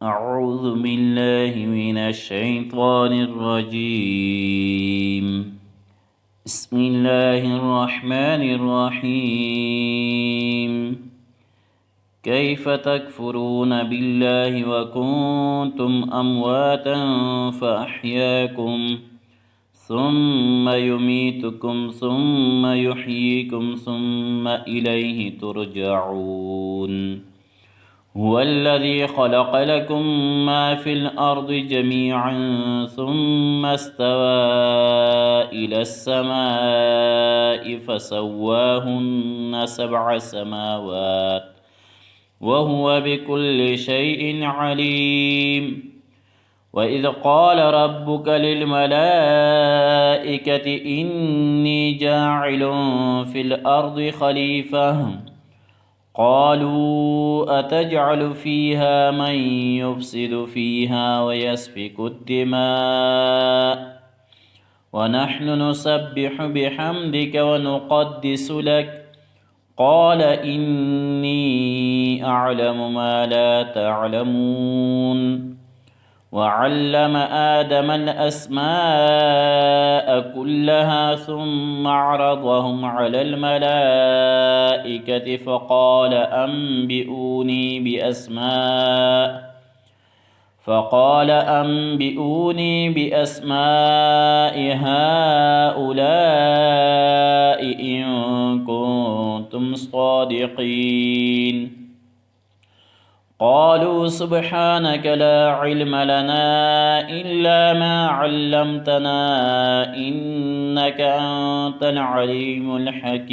أعوذ بالله من الشيطان الرجيم. بسم الله الرحمن الرحيم. كيف تكفرون بالله وكنتم أمواتا فأحياكم ثم يميتكم ثم يحييكم ثم إليه ترجعون. هو الذي خلق لكم ما في الأرض جميعا ثم استوى إلى السماء فسواهن 7 سماوات وهو بكل شيء عليم. وإذ قال ربك للملائكة إني جاعل في الأرض خليفة قالوا أتجعل فيها من يفسد فيها ويسفك الدماء ونحن نسبح بحمدك ونقدس لك قال إني أعلم ما لا تعلمون. وعلم آدم الأسماء كلها ثم عرضهم على الملائكة فقال أنبئوني بأسماء هؤلاء إن كنتم صادقين. قالوا سبحانك لا علم لنا إلا ما علمتنا إنك أنت العليم الحكيم.